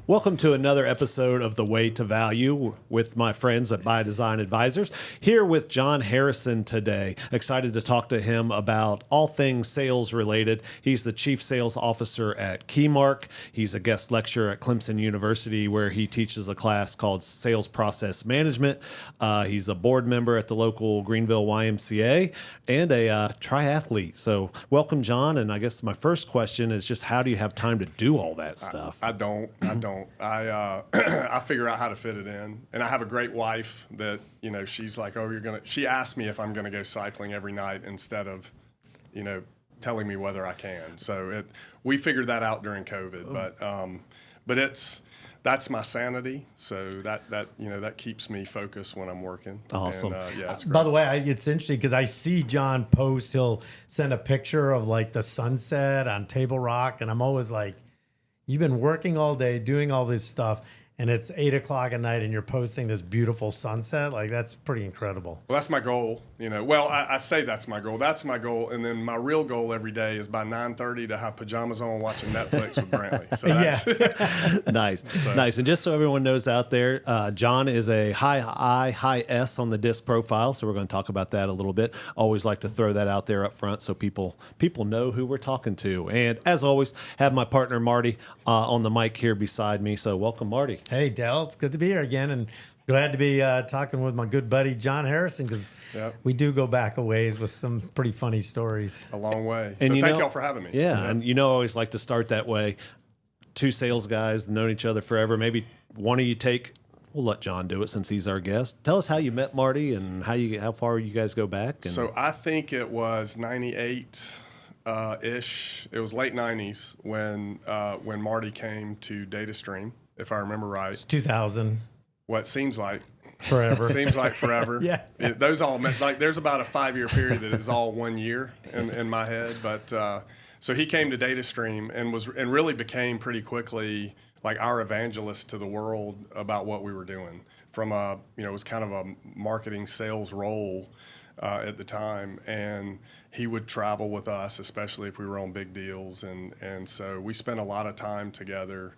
Welcome to another episode of The Way to Value with my friends at By Design Advisors. Here with John Harrison today. Excited to talk to him about all things sales related. He's the Chief Sales Officer at KeyMark. He's a guest lecturer at Clemson University where he teaches a class called Sales Process Management. He's a board member at the local Greenville YMCA and a triathlete. So welcome, John. And I guess my first question is just how do you have time to do all that stuff? I don't. I figure out how to fit it in, and I have a great wife that she's like, she asked me if I'm gonna go cycling every night instead of, telling me whether I can. So we figured that out during COVID, but that's my sanity. So that keeps me focused when I'm working. Awesome. And, it's great. By the way, it's interesting because I see John post. He'll send a picture of like the sunset on Table Rock, and I'm always like, you've been working all day, doing all this stuff, and it's 8 o'clock at night, and you're posting this beautiful sunset. Like, that's pretty incredible. Well, that's my goal. Well, I say that's my goal. That's my goal, and then my real goal every day is by 9:30 to have pajamas on, watching Netflix with Brantley. So that's Nice. And just so everyone knows out there, John is a high I, high S on the disc profile, so we're going to talk about that a little bit. Always like to throw that out there up front so people know who we're talking to. And as always, have my partner Marty on the mic here beside me. So welcome, Marty. Hey, Del, it's good to be here again, and glad to be talking with my good buddy John Harrison because we do go back a ways with some pretty funny stories. a long way. And So thank y'all for having me. Yeah, and I always like to start that way. Two sales guys known each other forever. Maybe one of you we'll let John do it since he's our guest. Tell us how you met Marty and how far you guys go back. And So I think it was 98 ish. It was late 90s when Marty came to DataStream, if I remember right. It's 2000. What seems like Forever. seems like forever. Yeah. Those all like there's about a 5-year period that is all 1 year in my head. But so he came to DataStream and really became pretty quickly like our evangelist to the world about what we were doing. From it was kind of a marketing sales role at the time, and he would travel with us, especially if we were on big deals, and so we spent a lot of time together.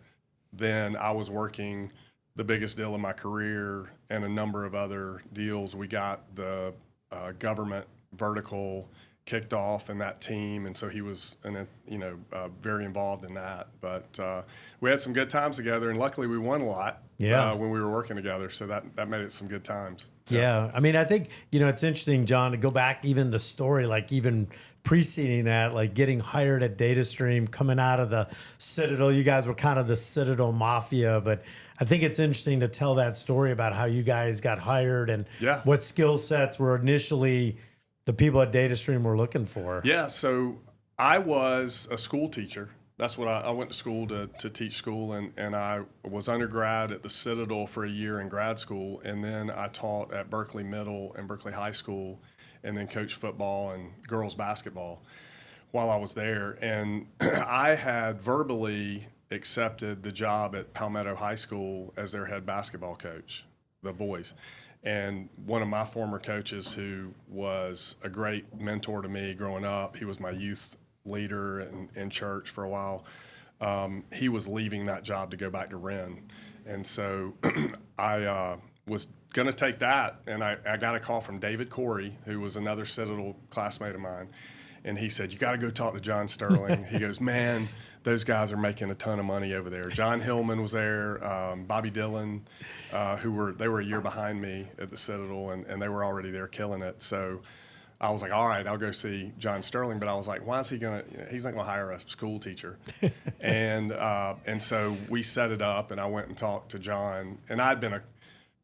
Then I was working the biggest deal of my career and a number of other deals. We got the government vertical kicked off in that team, and so he was very involved in that. But we had some good times together, and luckily we won a lot when we were working together, so that made it some good times. Yeah. I mean, I think, it's interesting, John, to go back even the story, like even preceding that, like getting hired at DataStream, coming out of the Citadel. You guys were kind of the Citadel Mafia, but I think it's interesting to tell that story about how you guys got hired and what skill sets were initially the people at DataStream were looking for. Yeah, so I was a school teacher. That's what I went to school to teach school, and I was undergrad at the Citadel for a year in grad school, and then I taught at Berkeley Middle and Berkeley High School, and then coached football and girls basketball while I was there. And I had verbally accepted the job at Palmetto High School as their head basketball coach, the boys. And one of my former coaches, who was a great mentor to me growing up, he was my youth leader in church for a while. He was leaving that job to go back to Wren. And so I was going to take that, and I got a call from David Corey, who was another Citadel classmate of mine. And he said, "You got to go talk to John Sterling." He goes, "Man, those guys are making a ton of money over there." John Hillman was there, Bobby Dillon, they were a year behind me at the Citadel, and they were already there killing it. So I was like, all right, I'll go see John Sterling. But I was like, why is he he's not going to hire a school teacher. and so we set it up, and I went and talked to John. And I'd been a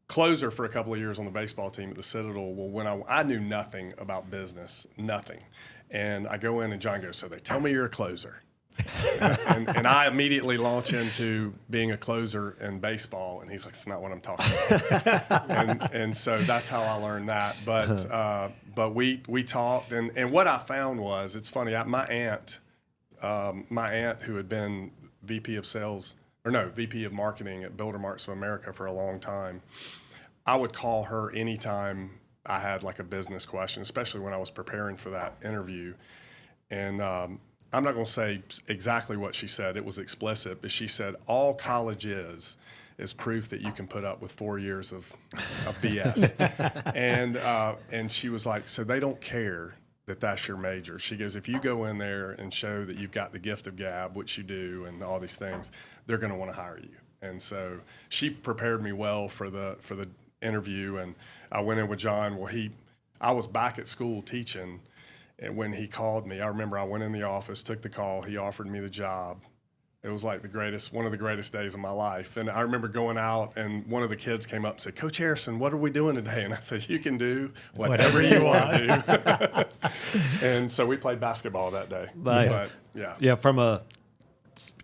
closer for a couple of years on the baseball team at the Citadel. Well, when I knew nothing about business, nothing. And I go in, and John goes, "So they tell me you're a closer." and I immediately launch into being a closer in baseball, and he's like, "That's not what I'm talking about." and so that's how I learned that. But we talked, and what I found was, it's funny. My aunt who had been VP of marketing at Builder Marks of America for a long time, I would call her anytime I had like a business question, especially when I was preparing for that interview. And I'm not going to say exactly what she said. It was explicit, but she said, all college is proof that you can put up with 4 years of BS. And she was like, so they don't care that that's your major. She goes, if you go in there and show that you've got the gift of gab, which you do, and all these things, they're going to want to hire you. And so she prepared me well for the interview. And I went in with John. Well, I was back at school teaching, and when he called me, I remember I went in the office, took the call. He offered me the job. It was like one of the greatest days of my life. And I remember going out, and one of the kids came up and said, Coach Harrison, what are we doing today? And I said, you can do whatever you want to do. And so we played basketball that day. Nice. But, yeah. Yeah,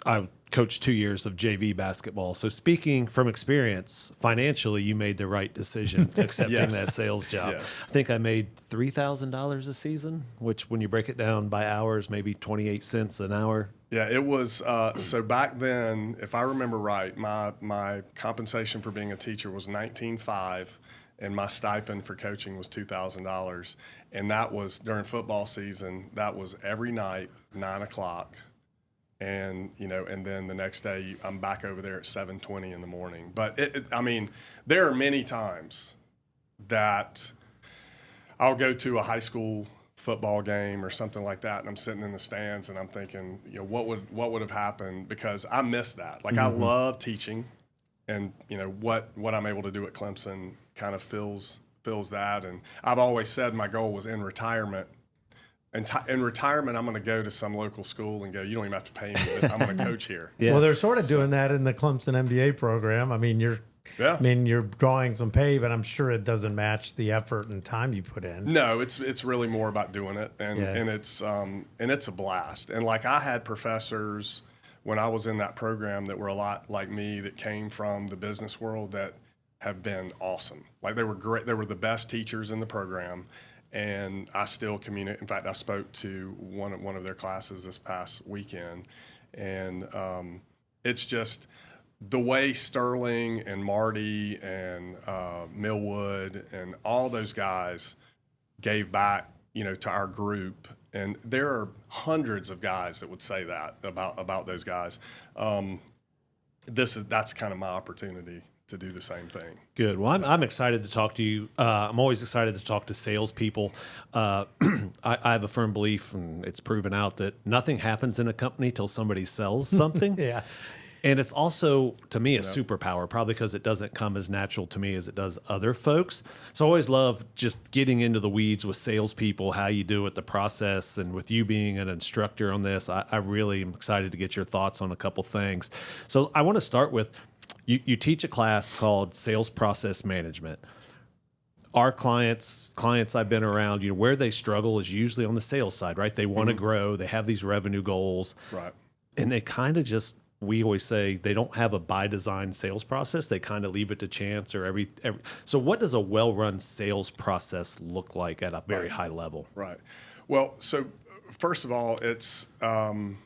I coached 2 years of JV basketball. So speaking from experience, financially, you made the right decision accepting that sales job. Yes. I think I made $3,000 a season, which when you break it down by hours, maybe 28 cents an hour. Yeah, it was, so back then, if I remember right, my compensation for being a teacher was $19,500, and my stipend for coaching was $2,000. And that was during football season. That was every night, 9 o'clock. And, and then the next day I'm back over there at 7:20 in the morning. But I mean, there are many times that I'll go to a high school football game or something like that, and I'm sitting in the stands and I'm thinking, what would have happened, because I miss that. Like, I love teaching, and what I'm able to do at Clemson kind of fills that. And I've always said my goal was in retirement. And in retirement, I'm going to go to some local school and go, you don't even have to pay me, but I'm going to coach here. Yeah. Well, they're sort of doing that in the Clemson MBA program. I mean, you're drawing some pay, but I'm sure it doesn't match the effort and time you put in. No, it's really more about doing it, and it's a blast. And like, I had professors when I was in that program that were a lot like me, that came from the business world, that have been awesome. Like, they were great. They were the best teachers in the program. And I still communicate. In fact, I spoke to one of their classes this past weekend, and it's just the way Sterling and Marty and Millwood and all those guys gave back, to our group. And there are hundreds of guys that would say that about those guys. That's kind of my opportunity to do the same thing. Good. Well, I'm excited to talk to you. I'm always excited to talk to salespeople. I have a firm belief, and it's proven out, that nothing happens in a company till somebody sells something. Yeah. And it's also, to me, a superpower, probably because it doesn't come as natural to me as it does other folks. So I always love just getting into the weeds with salespeople, how you do it, the process. And with you being an instructor on this, I really am excited to get your thoughts on a couple things. So I want to start with, you teach a class called Sales Process Management. Our clients I've been around, where they struggle is usually on the sales side, right? They want to grow. They have these revenue goals. Right. And they kind of just, we always say, they don't have a by design sales process. They kind of leave it to chance or every. So what does a well-run sales process look like at a very high level? Right. Well, so first of all, it's, I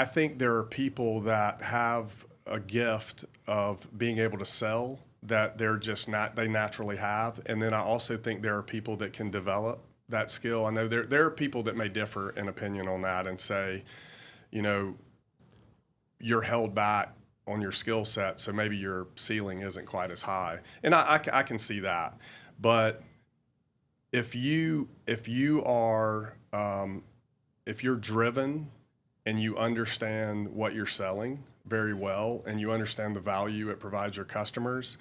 think there are people that have a gift of being able to sell that they naturally have. And then I also think there are people that can develop that skill. I know there are people that may differ in opinion on that and say, you're held back on your skill set, so maybe your ceiling isn't quite as high. And I can see that. But if you're driven and you understand what you're selling very well, and you understand the value it provides your customers,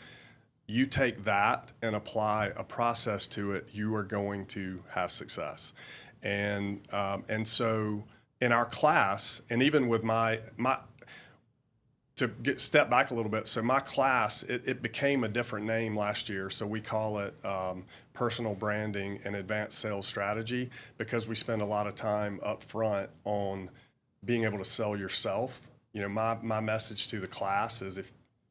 you take that and apply a process to it, you are going to have success. And so in our class, and even with my step back a little bit, so my class, it became a different name last year. So we call it Personal Branding and Advanced Sales Strategy, because we spend a lot of time up front on being able to sell yourself. My message to the class is,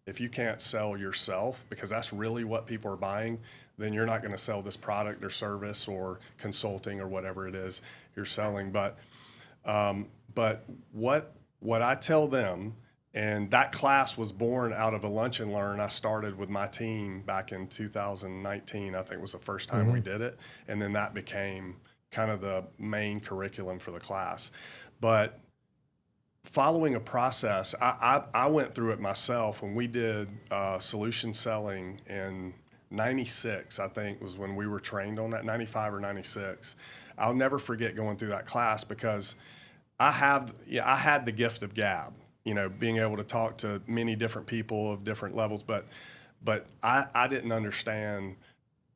if you can't sell yourself, because that's really what people are buying, then you're not going to sell this product or service or consulting or whatever it is you're selling. But what I tell them, and that class was born out of a lunch and learn I started with my team back in 2019. I think was the first time we did it. And then that became kind of the main curriculum for the class. But following a process, I went through it myself when we did solution selling in 96, I think was when we were trained on that, 95 or 96. I'll never forget going through that class because I had the gift of gab, being able to talk to many different people of different levels, but I didn't understand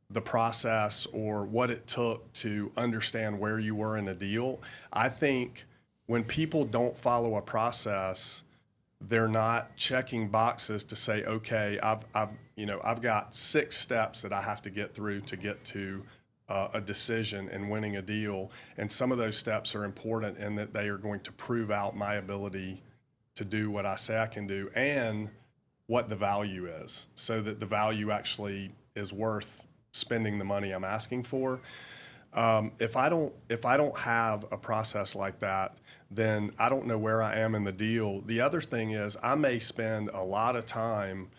the process or what it took to understand where you were in a deal. I think when people don't follow a process, they're not checking boxes to say, okay, I've got 6 steps that I have to get through to get to a decision and winning a deal. And some of those steps are important in that they are going to prove out my ability to do what I say I can do and what the value is, so that the value actually is worth spending the money I'm asking for. If I don't have a process like that, then I don't know where I am in the deal. The other thing is I may spend a lot of time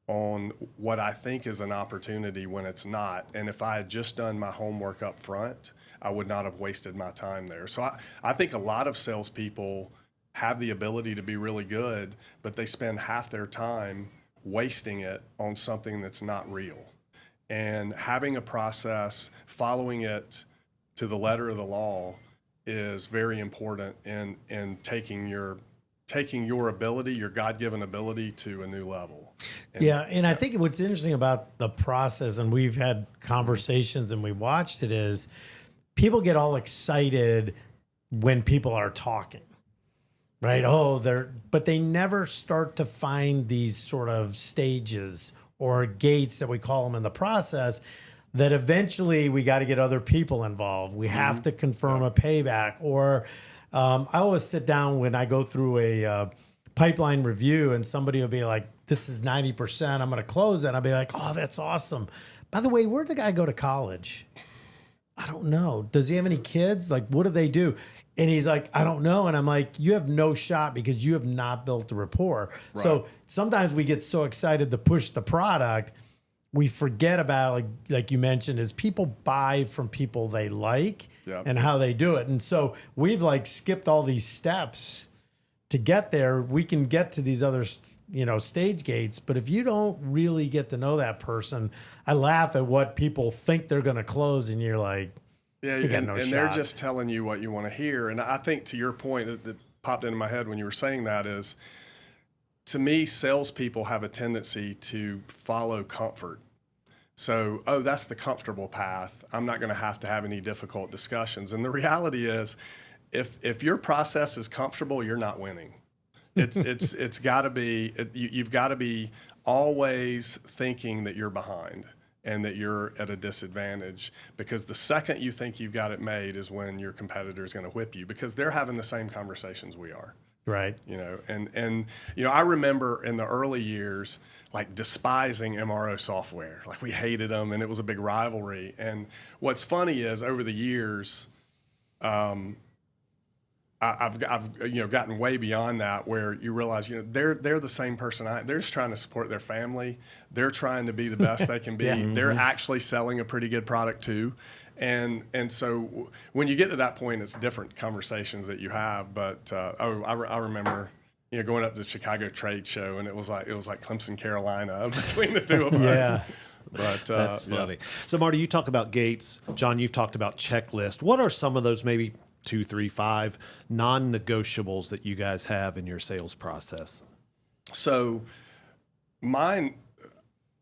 on what I think is an opportunity when it's not. And if I had just done my homework up front, I would not have wasted my time there. So I think a lot of salespeople have the ability to be really good, but they spend half their time wasting it on something that's not real. And having a process, following it to the letter of the law is very important in taking your ability, your God-given ability, to a new level. And I think what's interesting about the process, and we've had conversations and we watched it, is people get all excited when people are talking, right? But they never start to find these sort of stages or gates that we call them in the process, that eventually we got to get other people involved. We have to confirm a payback. Or I always sit down when I go through a pipeline review and somebody will be like, this is 90%, I'm going to close it. I'll be like, oh, that's awesome. By the way, where'd the guy go to college? I don't know. Does he have any kids? Like, what do they do? And he's like, I don't know. And I'm like, you have no shot because you have not built the rapport. Right. So sometimes we get so excited to push the product, we forget about, like you mentioned, is people buy from people they like and how they do it. And so we've skipped all these steps to get there. We can get to these other, stage gates. But if you don't really get to know that person, I laugh at what people think they're going to close, and you're like, and they're just telling you what you want to hear. And I think, to your point that popped into my head when you were saying that, is, to me, salespeople have a tendency to follow comfort. So, that's the comfortable path. I'm not going to have any difficult discussions. And the reality is, if your process is comfortable, you're not winning. It's got to be, you've got to be always thinking that you're behind and that you're at a disadvantage, because the second you think you've got it made is when your competitor is going to whip you, because they're having the same conversations we are. Right. I remember in the early years, despising MRO software. We hated them, and it was a big rivalry. And what's funny is, over the years, I've gotten way beyond that, where you realize, they're the same person. They're just trying to support their family. They're trying to be the best they can be. They're actually selling a pretty good product too. And so when you get to that point, it's different conversations that you have. But I remember, going up to the Chicago trade show, and it was like Clemson, Carolina between the two of us. Yeah. But that's funny. So, Marty, you talk about gates. John, you've talked about checklist. What are some of those maybe 2, 3, 5 non-negotiables that you guys have in your sales process? So mine,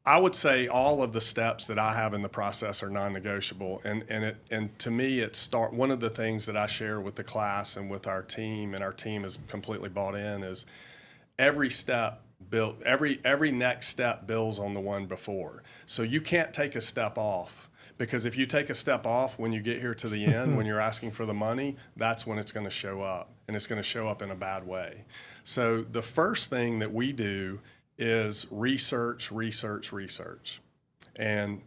I would say all of the steps that I have in the process are non-negotiable. And to me, one of the things that I share with the class and with our team, and our team is completely bought in, is every next step builds on the one before. So you can't take a step off. Because if you take a step off when you get here to the end, when you're asking for the money, that's when it's going to show up, and it's going to show up in a bad way. So the first thing that we do is research. And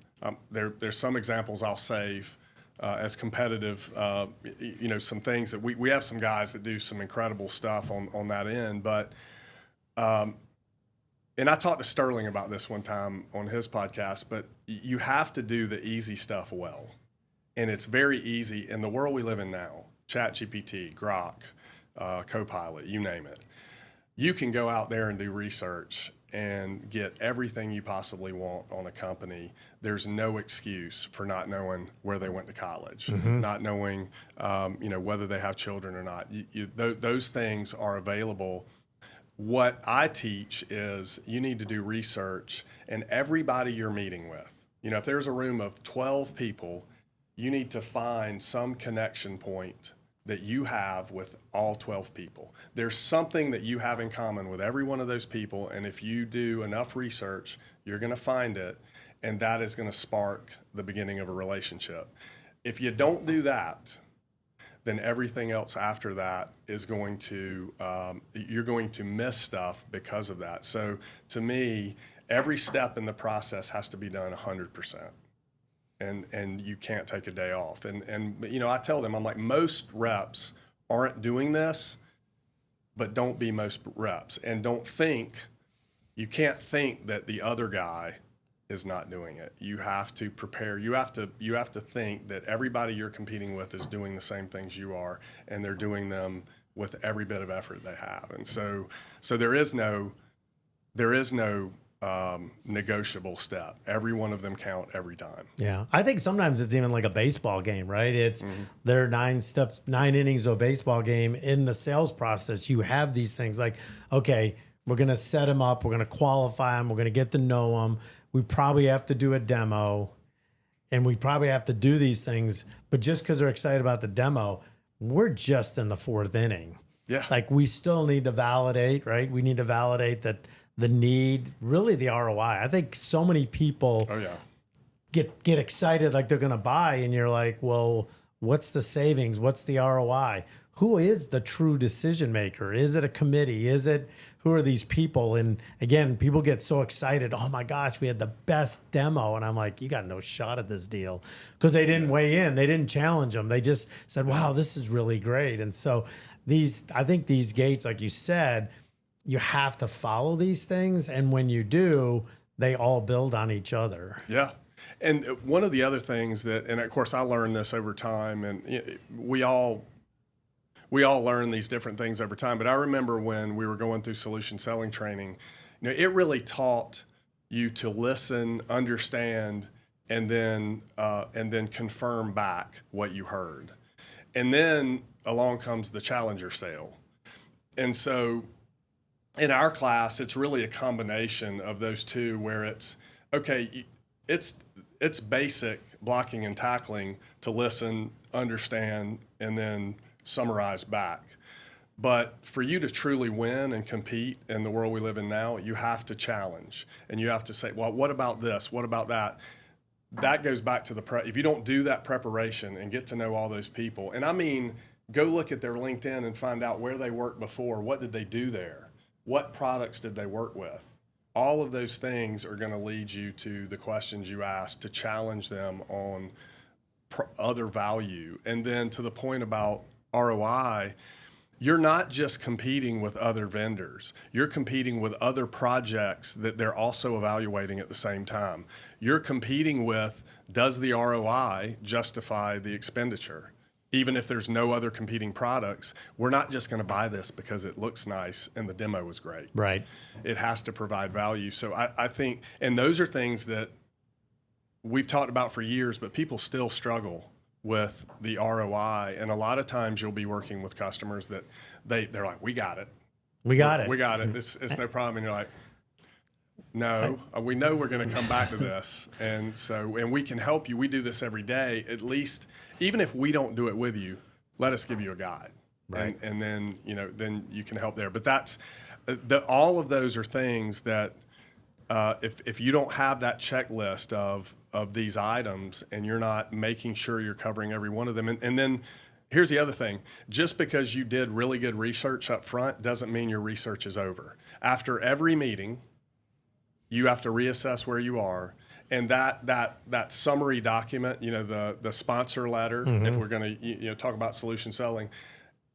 there's some examples I'll save as competitive, some things that we have some guys that do some incredible stuff on that end. But and I talked to Sterling about this one time on his podcast, but you have to do the easy stuff well. And it's very easy in the world we live in now, ChatGPT, Grok, Copilot, you name it. You can go out there and do research and get everything you possibly want on a company. There's no excuse for not knowing where they went to college, not knowing, whether they have children or not. Those things are available. What I teach is you need to do research, and everybody you're meeting with, if there's a room of 12 people, you need to find some connection point that you have with all 12 people. There's something that you have in common with every one of those people, and if you do enough research, you're going to find it, and that is going to spark the beginning of a relationship. If you don't do that, then everything else after that is going to, you're going to miss stuff because of that. So to me, every step in the process has to be done 100%. And you can't take a day off. And I tell them, I'm like, most reps aren't doing this, but don't be most reps. And you can't think that the other guy is not doing it. You have to prepare. You have to think that everybody you're competing with is doing the same things you are, and they're doing them with every bit of effort they have. And so there is no negotiable step. Every one of them count every time. Yeah. I think sometimes it's even like a baseball game, right? It's there are 9 innings of a baseball game. In the sales process, you have these things like, okay, we're going to set them up. We're going to qualify them. We're going to get to know them. We probably have to do a demo, and we probably have to do these things. But just because they're excited about the demo, we're just in the 4th inning. Yeah. Like we still need to validate, right? We need to validate that the need, really the ROI. I think so many people get excited like they're going to buy, and you're like, well, what's the savings? What's the ROI? Who is the true decision maker? Is it a committee? Who are these people? And again, people get so excited. Oh my gosh, we had the best demo. And I'm like, you got no shot at this deal, because they didn't weigh in. They didn't challenge them. They just said, wow, this is really great. And so I think these gates, like you said, you have to follow these things. And when you do, they all build on each other. Yeah. And one of the other things and of course I learned this over time, and we all learn these different things over time. But I remember when we were going through solution selling training, it really taught you to listen, understand, and then confirm back what you heard. And then along comes the challenger sale. And so in our class, it's really a combination of those two, where it's, okay, it's basic blocking and tackling to listen, understand, and then summarize back. But for you to truly win and compete in the world we live in now, you have to challenge, and you have to say, well, what about this? What about that? That goes back to if you don't do that preparation and get to know all those people, and I mean, go look at their LinkedIn and find out where they worked before. What did they do there? What products did they work with? All of those things are going to lead you to the questions you ask, to challenge them on other value. And then to the point about ROI, you're not just competing with other vendors. You're competing with other projects that they're also evaluating at the same time. You're competing with, does the ROI justify the expenditure? Even if there's no other competing products, we're not just going to buy this because it looks nice and the demo was great. Right. It has to provide value. So I think, and those are things that we've talked about for years, but people still struggle with the ROI. And a lot of times you'll be working with customers that they're like, we got it. We got it. It's no problem. And you're like, no, we know we're going to come back to this. And we can help you. We do this every day. At least, even if we don't do it with you, let us give you a guide. Right. And then, then you can help there. But that's, all of those are things that if you don't have that checklist of these items, and you're not making sure you're covering every one of them. And then here's the other thing. Just because you did really good research up front doesn't mean your research is over. After every meeting, you have to reassess where you are. And that summary document, the sponsor letter, if we're going to talk about solution selling,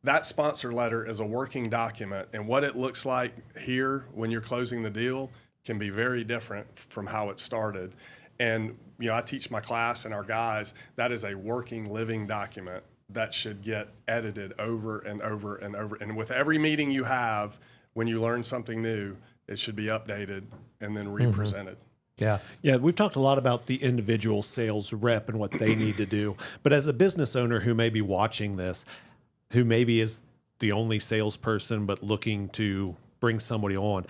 that sponsor letter is a working document. And what it looks like here when you're closing the deal can be very different from how it started. And I teach my class and our guys, that is a working, living document that should get edited over and over and over. And with every meeting you have, when you learn something new, it should be updated and then represented. Yeah. Yeah, we've talked a lot about the individual sales rep and what they need to do. But as a business owner who may be watching this, who maybe is the only salesperson but looking to bring somebody on,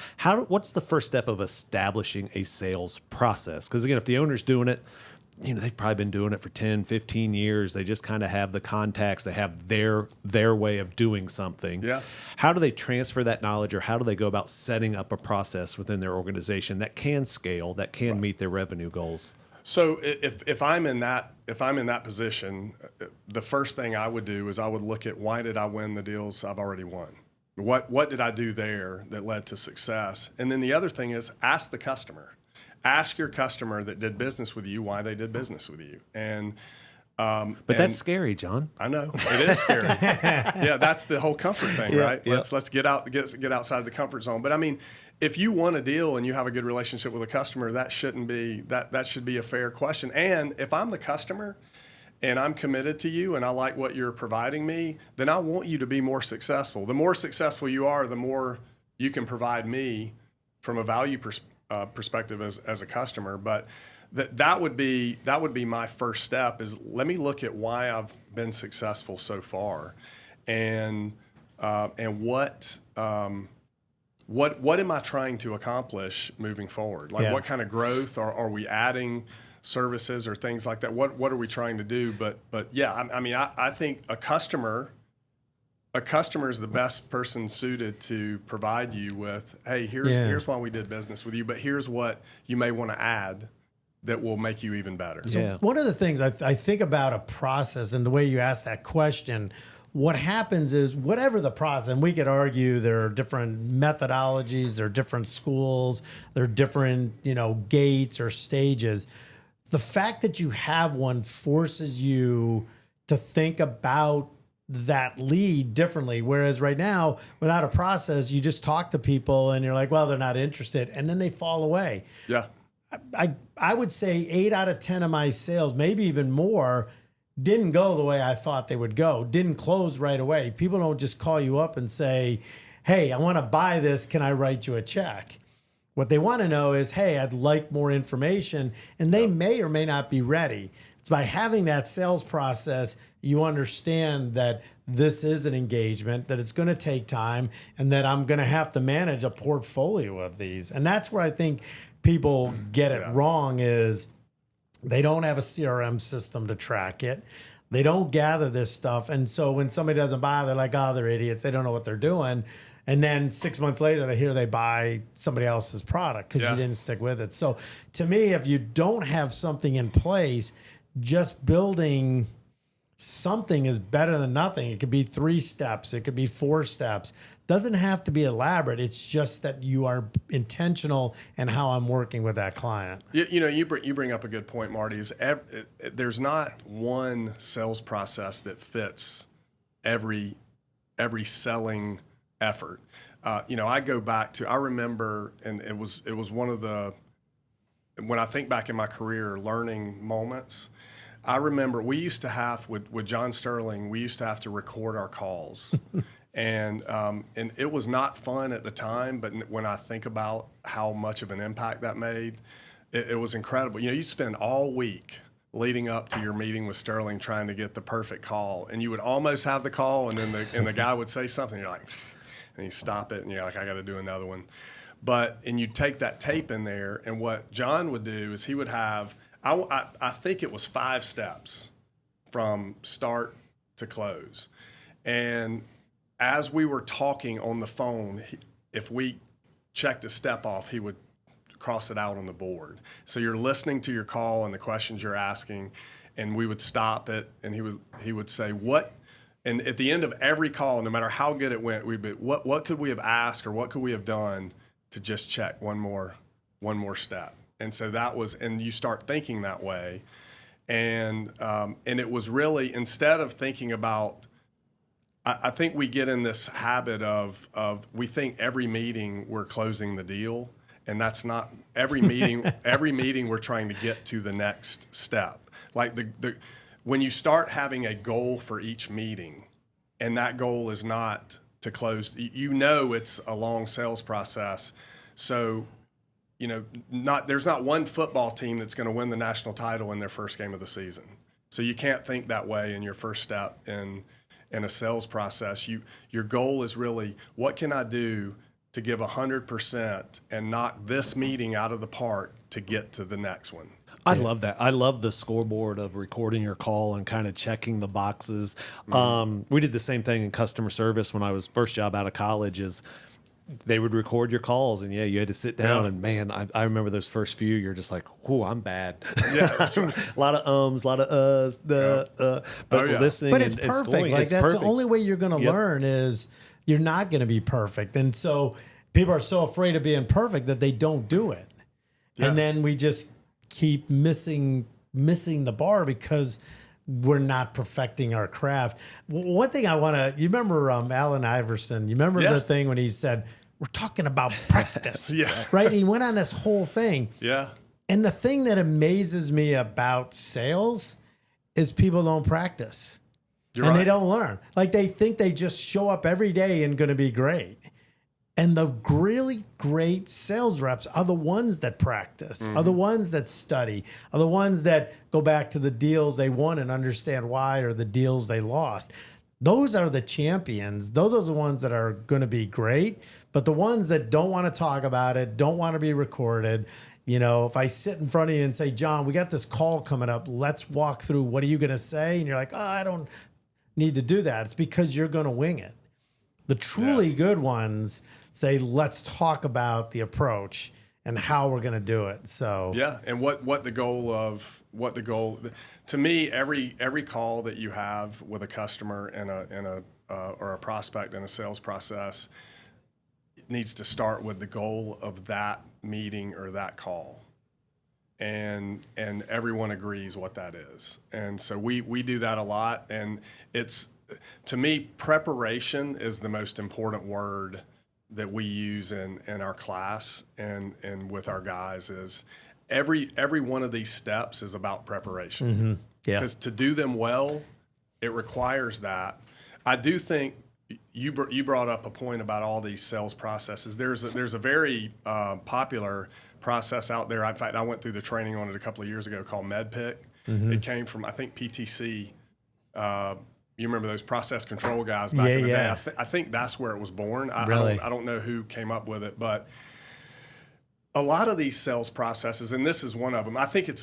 what's the first step of establishing a sales process? Because again, if the owner's doing it, they've probably been doing it for 10, 15 years. They just kind of have the contacts. They have their way of doing something. Yeah. How do they transfer that knowledge, or how do they go about setting up a process within their organization that can scale, that can meet their revenue goals? So if I'm in that position, the first thing I would do is I would look at, why did I win the deals I've already won? What did I do there that led to success? And then the other thing is, ask the customer. Ask your customer that did business with you why they did business with you. But that's scary, John. I know it is scary. Yeah, that's the whole comfort thing, right? Yeah. Let's get outside of the comfort zone. But I mean, if you want a deal and you have a good relationship with a customer, that should be a fair question. And if I'm the customer and I'm committed to you and I like what you're providing me, then I want you to be more successful. The more successful you are, the more you can provide me from a value perspective as a customer. But that would be my first step, is let me look at why I've been successful so far, and what am I trying to accomplish moving forward? Like, what kind of growth are we adding? Services or things like that. What are we trying to do? But yeah, I think a customer is the best person suited to provide you with, hey, here's why we did business with you, but here's what you may want to add that will make you even better. So one of the things I think about a process, and the way you ask that question, what happens is, whatever the process, and we could argue there are different methodologies, there are different schools, there are different, gates or stages. The fact that you have one forces you to think about that lead differently. Whereas right now, without a process, you just talk to people and you're like, well, they're not interested. And then they fall away. Yeah. I would say 8 out of 10 of my sales, maybe even more, didn't go the way I thought they would go, didn't close right away. People don't just call you up and say, hey, I want to buy this. Can I write you a check? What they want to know is, hey, I'd like more information, and they may or may not be ready. It's by having that sales process, you understand that this is an engagement, that it's going to take time, and that I'm going to have to manage a portfolio of these. And that's where I think people get it wrong, is they don't have a CRM system to track it. They don't gather this stuff. And so when somebody doesn't buy, they're like, oh, they're idiots. They don't know what they're doing. And then 6 months later, they buy somebody else's product because you didn't stick with it. So to me, if you don't have something in place, just building something is better than nothing. It could be 3 steps. It could be 4 steps. Doesn't have to be elaborate. It's just that you are intentional in how I'm working with that client. You bring up a good point, Marty. There's not one sales process that fits every selling effort. I go back to, I remember, and it was one of the, when I think back in my career, learning moments. I remember we used to have, with John Sterling, we used to have to record our calls. And it was not fun at the time, but when I think about how much of an impact that made, it was incredible. You spend all week leading up to your meeting with Sterling trying to get the perfect call, and you would almost have the call, and then the guy would say something, you're like, and you stop it, and you're like, I got to do another one. And you'd take that tape in there, and what John would do is he would have, I think it was 5 steps from start to close. And as we were talking on the phone, if we checked a step off, he would cross it out on the board. So you're listening to your call and the questions you're asking, and we would stop it, and he would say, what? And at the end of every call, no matter how good it went, we'd be, what could we have asked, or what could we have done to just check one more step? And so that was, and you start thinking that way, and it was really, instead of thinking about, I think we get in this habit of we think every meeting we're closing the deal, And that's not every meeting. Every meeting we're trying to get to the next step. Like when you start having a goal for each meeting, and that goal is not to close, it's a long sales process. So, there's not one football team that's going to win the national title in their first game of the season. So you can't think that way in your first step in a sales process. Your goal is really, what can I do to give 100% and knock this meeting out of the park to get to the next one? I love that. I love the scoreboard of recording your call and kind of checking the boxes. We did the same thing in customer service when I was first job out of college. Is they would record your calls, and you had to sit down. And man, I remember those first few. You're just like, "Whoa, I'm bad." Yeah, that's right. A lot of ums, a lot of uhs. But listening, but it's and perfect. going, Like it's that's perfect. the only way you're going to learn is you're not going to be perfect, and so people are so afraid of being perfect that they don't do it, and then we just keep missing the bar because we're not perfecting our craft. One thing I want to, you remember Allen Iverson, you remember the thing when he said, we're talking about practice, right? And he went on this whole thing. Yeah. And the thing that amazes me about sales is people don't practice. You're and right. they don't learn. Like they think they just show up every day and going to be great. And the really great sales reps are the ones that practice, are the ones that study, are the ones that go back to the deals they won and understand why, or the deals they lost. Those are the champions. Those are the ones that are going to be great. But the ones that don't want to talk about it, don't want to be recorded. If I sit in front of you and say, John, we got this call coming up. Let's walk through. What are you going to say? And you're like, I don't need to do that. It's because you're going to wing it. The truly good ones say, let's talk about the approach and how we're going to do it. So and what the goal to me, every call that you have with a customer or a prospect in a sales process needs to start with the goal of that meeting or that call. And everyone agrees what that is. And so we do that a lot. And it's, to me, preparation is the most important word that we use in our class and with our guys. Is every one of these steps is about preparation. Because to do them well, it requires that. I do think you brought up a point about all these sales processes. There's a very popular process out there. In fact, I went through the training on it a couple of years ago called MedPick. It came from, I think, PTC. You remember those process control guys back in the day? I think that's where it was born. I don't know who came up with it, but a lot of these sales processes, and this is one of them, I think it's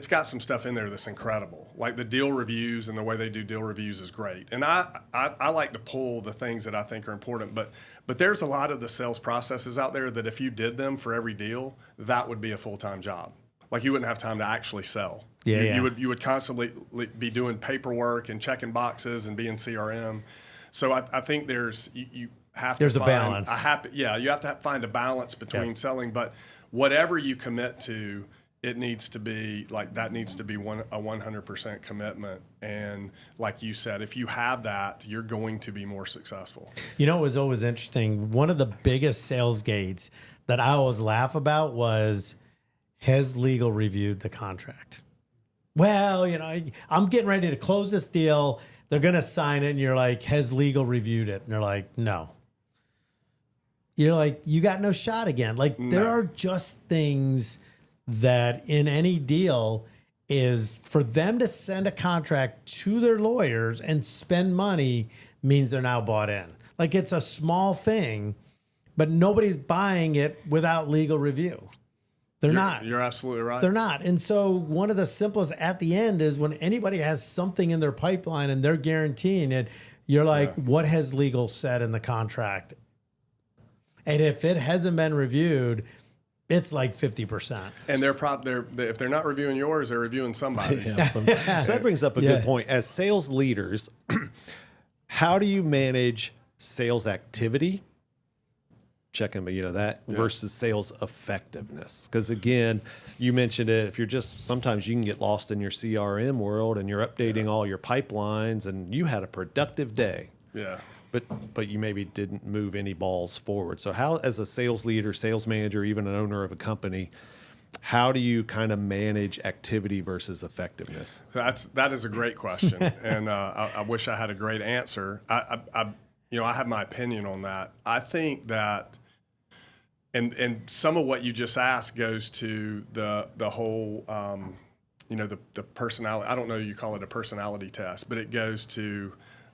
got some stuff in there that's incredible. Like the deal reviews and the way they do deal reviews is great. And I like to pull the things that I think are important, but there's a lot of the sales processes out there that if you did them for every deal, that would be a full-time job. Like you wouldn't have time to actually sell. You would constantly be doing paperwork and checking boxes and being CRM. So I think you have to find a balance. You have to find a balance between selling, but whatever you commit to, it needs to be like that needs to be a 100% commitment. And like you said, if you have that, you're going to be more successful. It was always interesting. One of the biggest sales gates that I always laugh about was, has legal reviewed the contract? Well, I'm getting ready to close this deal. They're going to sign it. And you're like, has legal reviewed it? And they're like, no. You're like, you got no shot again. Like there are just things that in any deal is for them to send a contract to their lawyers and spend money means they're now bought in. Like it's a small thing, but nobody's buying it without legal review. They're not. You're absolutely right. They're not. And so one of the simplest at the end is when anybody has something in their pipeline and they're guaranteeing it, you're like, what has legal said in the contract? And if it hasn't been reviewed, it's like 50%. And if they're not reviewing yours, they're reviewing somebody's. So that brings up a good point. As sales leaders, how do you manage sales activity? Checking, versus sales effectiveness. Because again, you mentioned it. If you're sometimes you can get lost in your CRM world and you're updating all your pipelines and you had a productive day. Yeah. but you maybe didn't move any balls forward. So how, as a sales leader, sales manager, even an owner of a company, how do you kind of manage activity versus effectiveness? That is a great question, and I wish I had a great answer. I have my opinion on that. I think that, and some of what you just asked goes to the whole, the personality. I don't know, you call it a personality test, but it goes to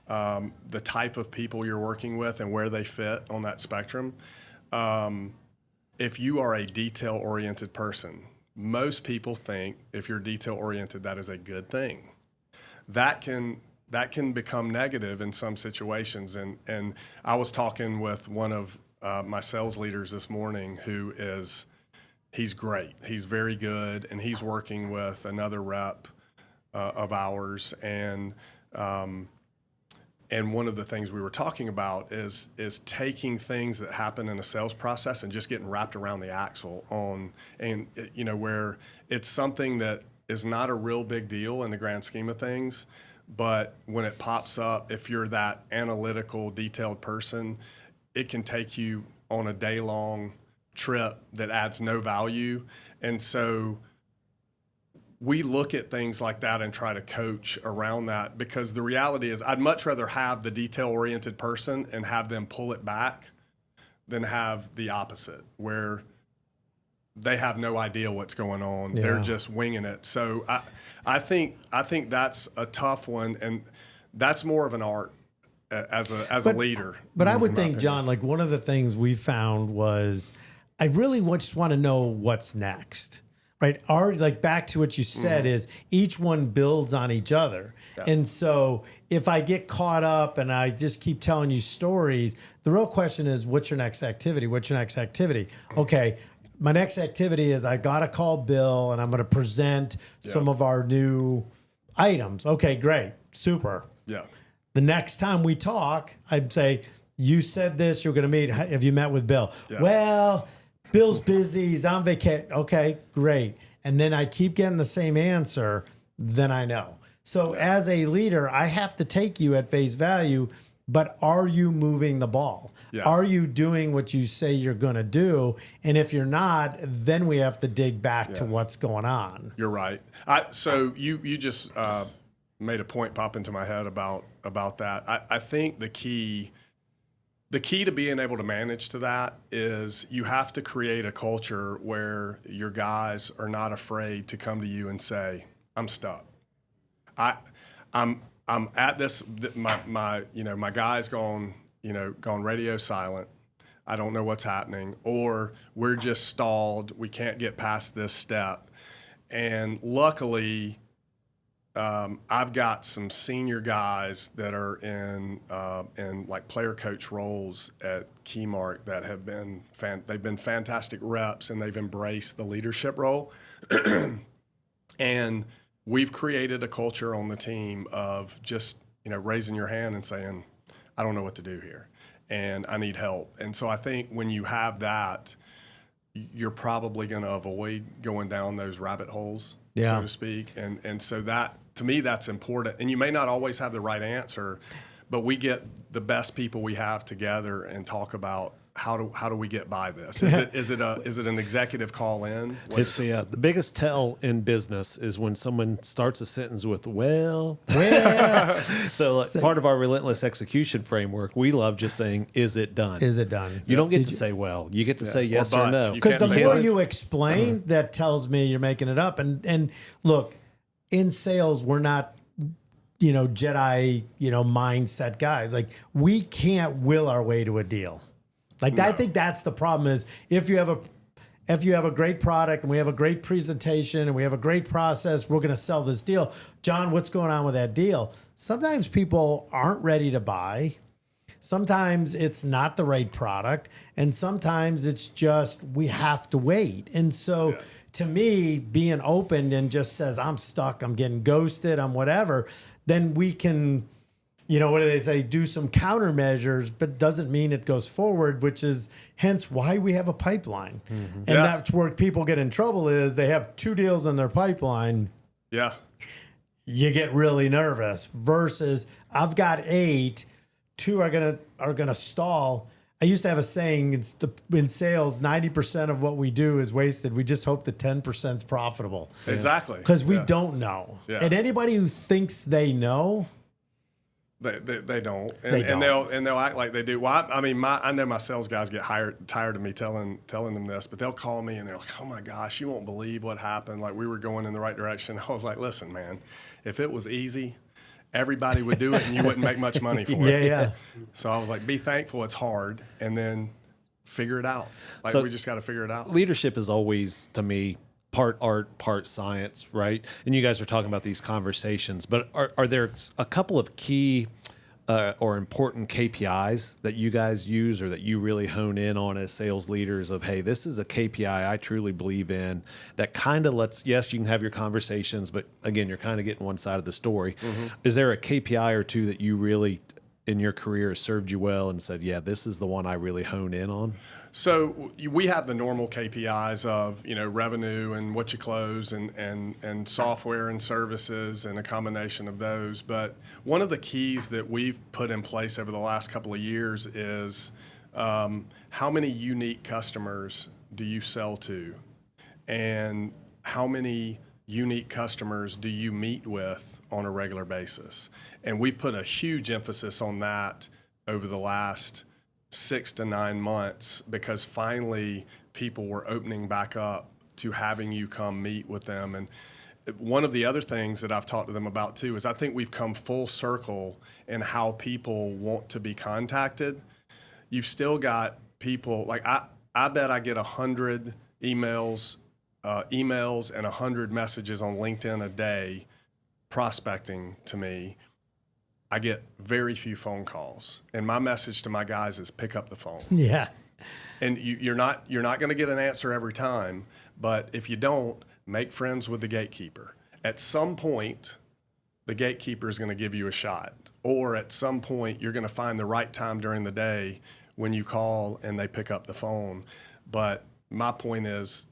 the type of people you're working with and where they fit on that spectrum. If you are a detail-oriented person, most people think if you're detail-oriented, that is a good thing. That can become negative in some situations. And I was talking with one of my sales leaders this morning he's great. He's very good, and he's working with another rep of ours. And one of the things we were talking about is taking things that happen in a sales process and just getting wrapped around the axle where it's something that is not a real big deal in the grand scheme of things, but when it pops up, if you're that analytical, detailed person, it can take you on a day-long trip that adds no value. And so we look at things like that and try to coach around that, because the reality is I'd much rather have the detail-oriented person and have them pull it back than have the opposite, where they have no idea what's going on. Yeah. They're just winging it. So I think that's a tough one, and that's more of an art as a leader. But I would think, John, like one of the things we found was I really just want to know what's next. Right. Like back to what you said is each one builds on each other. Yeah. And so if I get caught up and I just keep telling you stories, the real question is, what's your next activity? What's your next activity? Okay. My next activity is I got to call Bill and I'm going to present some of our new items. Okay, great. Super. Yeah. The next time we talk, I'd say, you said this, you're going to meet. Have you met with Bill? Yeah. Well, Bill's busy, he's on vacation. Okay, great. And then I keep getting the same answer, then I know. So as a leader, I have to take you at face value, but are you moving the ball? Yeah. Are you doing what you say you're going to do? And if you're not, then we have to dig back to what's going on. You're right. So you just made a point pop into my head about that. I think the key to being able to manage to that is you have to create a culture where your guys are not afraid to come to you and say, I'm stuck. I'm at this, my guy's gone radio silent. I don't know what's happening, or we're just stalled. We can't get past this step. And luckily, I've got some senior guys that are in like player coach roles at KeyMark that have been they've been fantastic reps, and they've embraced the leadership role. And we've created a culture on the team of just raising your hand and saying, I don't know what to do here, and I need help. And so I think when you have that, you're probably going to avoid going down those rabbit holes, so to speak. And so that, to me, that's important. And you may not always have the right answer, but we get the best people we have together and talk about how do we get by this? Is it an executive call in? It's the biggest tell in business is when someone starts a sentence with well. So part of our relentless execution framework, we love just saying, is it done? Is it done? You don't get to say well. You get to say yes or no. Because the more you explain, that tells me you're making it up. And look, in sales, we're not Jedi mindset guys. Like, we can't will our way to a deal. Like, no. I think that's the problem is if you have a great product and we have a great presentation and we have a great process, we're going to sell this deal. John, what's going on with that deal? Sometimes people aren't ready to buy. Sometimes it's not the right product. And sometimes it's just we have to wait. And so to me, being open and just says, I'm stuck, I'm getting ghosted, I'm whatever, then we can... what do they say? Do some countermeasures, but doesn't mean it goes forward, which is hence why we have a pipeline. Mm-hmm. And that's where people get in trouble is they have 2 deals in their pipeline. Yeah. You get really nervous versus I've got 8, two are gonna stall. I used to have a saying, in sales, 90% of what we do is wasted. We just hope the 10% is profitable. Exactly. Because we don't know. Yeah. And anybody who thinks they know, they don't. They don't. And they'll act like they do. Well, I know my sales guys get tired of me telling them this, but they'll call me and they're like, "Oh my gosh, you won't believe what happened. Like, we were going in the right direction." I was like, "Listen, man, if it was easy, everybody would do it and you wouldn't make much money for it." Yeah. So I was like, be thankful it's hard, and then figure it out. Like, So we just got to figure it out. Leadership is always, to me, part art, part science, right? And you guys are talking about these conversations, but are there a couple of key or important KPIs that you guys use or that you really hone in on as sales leaders of, hey, this is a KPI I truly believe in that kind of lets, yes, you can have your conversations, but again, you're kind of getting one side of the story. Is there a KPI or two that you really in your career served you well and said, yeah, this is the one I really hone in on? So we have the normal KPIs of, revenue and what you close and software and services and a combination of those. But one of the keys that we've put in place over the last couple of years is how many unique customers do you sell to, and how many unique customers do you meet with on a regular basis? And we've put a huge emphasis on that over the last 6 to 9 months, because finally people were opening back up to having you come meet with them. And one of the other things that I've talked to them about too is I think we've come full circle in how people want to be contacted. You've still got people, like I bet I get 100 emails and 100 messages on LinkedIn a day prospecting to me. I get very few phone calls, and my message to my guys is pick up the phone. Yeah. And you're not going to get an answer every time, but if you don't, make friends with the gatekeeper. At some point, the gatekeeper is going to give you a shot, or at some point, you're going to find the right time during the day when you call and they pick up the phone. But my point is,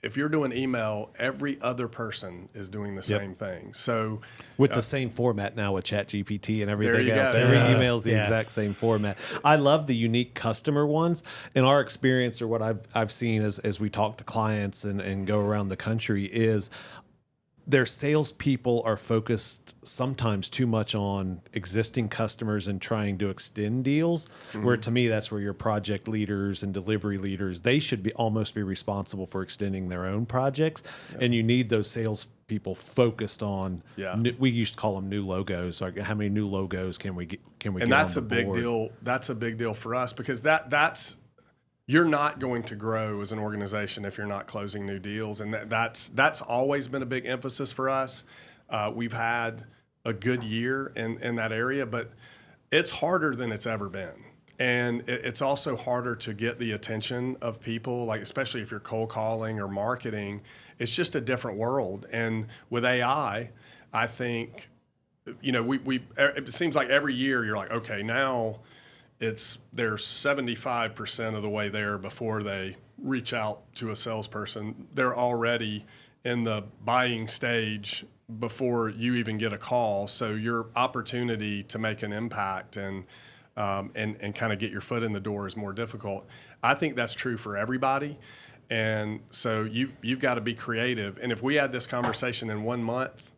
if you're doing email, every other person is doing the same thing. So with the same format now with ChatGPT and everything you else, go. every email is the exact same format. I love the unique customer ones. In our experience, or what I've seen as we talk to clients and go around the country, is their salespeople are focused sometimes too much on existing customers and trying to extend deals. Where to me, that's where your project leaders and delivery leaders, they should almost be responsible for extending their own projects. And you need those salespeople focused on. We used to call them new logos. Like, how many new logos can we get? And that's a big deal. That's a big deal for us, because that's. You're not going to grow as an organization if you're not closing new deals, and that's always been a big emphasis for us. We've had a good year in that area, but it's harder than it's ever been, and it's also harder to get the attention of people, like especially if you're cold calling or marketing. It's just a different world, and with AI, I think, it seems like every year you're like, okay, now. They're 75% of the way there before they reach out to a salesperson. They're already in the buying stage before you even get a call. So your opportunity to make an impact and kind of get your foot in the door is more difficult. I think that's true for everybody. And so you've got to be creative. And if we had this conversation in 1 month,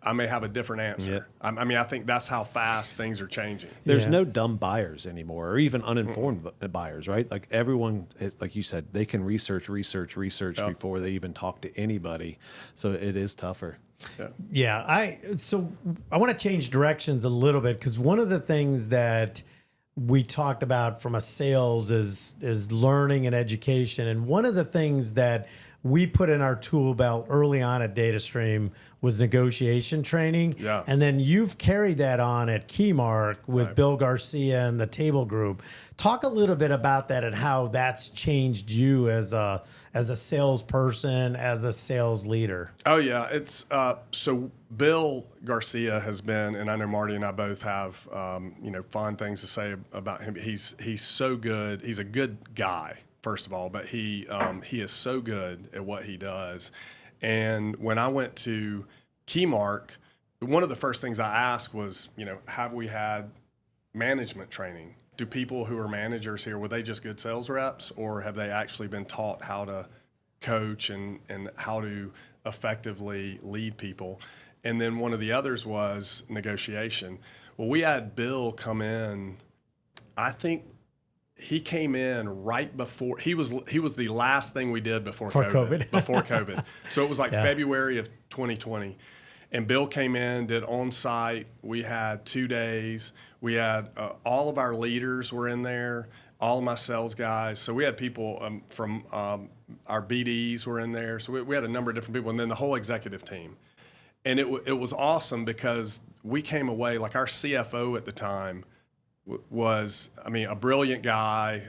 I may have a different answer. I think that's how fast things are changing. There's no dumb buyers anymore, or even uninformed buyers, right? Like, everyone is, like you said, they can research before they even talk to anybody. So it is tougher. So I want to change directions a little bit, because one of the things that we talked about from a sales is learning and education. And one of the things that we put in our tool belt early on at DataStream was negotiation training. Yeah. And then you've carried that on at KeyMark with Bill Garcia and the Table Group. Talk a little bit about that and how that's changed you as a salesperson, as a sales leader. Oh yeah, it's so Bill Garcia has been, and I know Marty and I both have fond things to say about him. He's so good. He's a good guy, first of all, but he is so good at what he does. And when I went to KeyMark, one of the first things I asked was, have we had management training. Do people who are managers here, were they just good sales reps, or have they actually been taught how to coach and how to effectively lead people? And then one of the others was negotiation. Well, we had Bill come in, I think he came in right before, he was the last thing we did before COVID. Before COVID. So it was like February of 2020. And Bill came in, did on-site. We had 2 days. We had all of our leaders were in there, all of my sales guys. So we had people from our BDs were in there. So we had a number of different people, and then the whole executive team. And it was awesome because we came away, like our CFO at the time was, I mean, a brilliant guy,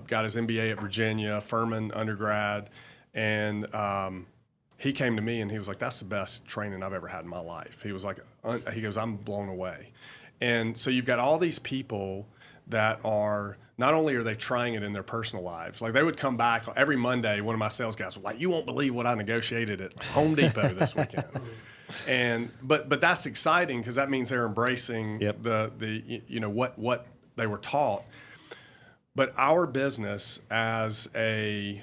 got his MBA at Virginia, Furman undergrad, and he came to me and he was like, that's the best training I've ever had in my life. He was like, he goes, I'm blown away. And so you've got all these people that are, not only are they trying it in their personal lives, like they would come back every Monday, one of my sales guys was like, you won't believe what I negotiated at Home Depot this weekend. And, but that's exciting because that means they're embracing the you know, what they were taught. But our business as a,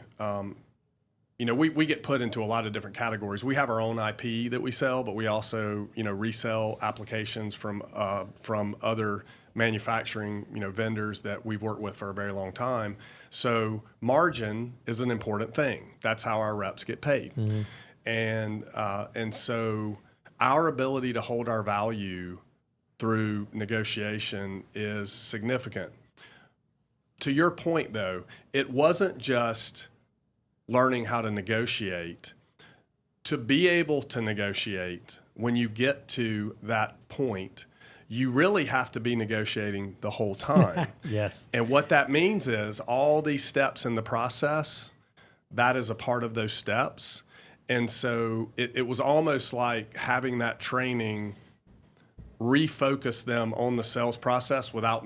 you know, we get put into a lot of different categories. We have our own IP that we sell, but we also, you know, resell applications from other manufacturing, you know, vendors that we've worked with for a very long time. So margin is an important thing. That's how our reps get paid. Mm-hmm. And so our ability to hold our value through negotiation is significant. To your point, though, it wasn't just learning how to negotiate. To be able to negotiate, when you get to that point, you really have to be negotiating the whole time. Yes. And what that means is all these steps in the process, that is a part of those steps. And so it was almost like having that training refocus them on the sales process without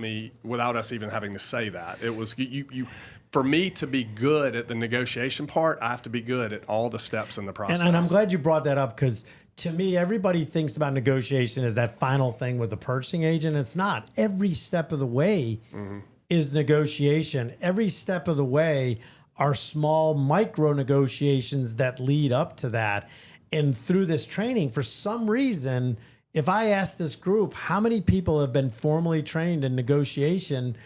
us even having to say that. It was you for me to be good at the negotiation part, I have to be good at all the steps in the process. And I'm glad you brought that up because to me, everybody thinks about negotiation as that final thing with the purchasing agent. It's not. Every step of the way is negotiation. Every step of the way are small micro negotiations that lead up to that. And through this training, for some reason, if I ask this group, how many people have been formally trained in negotiation,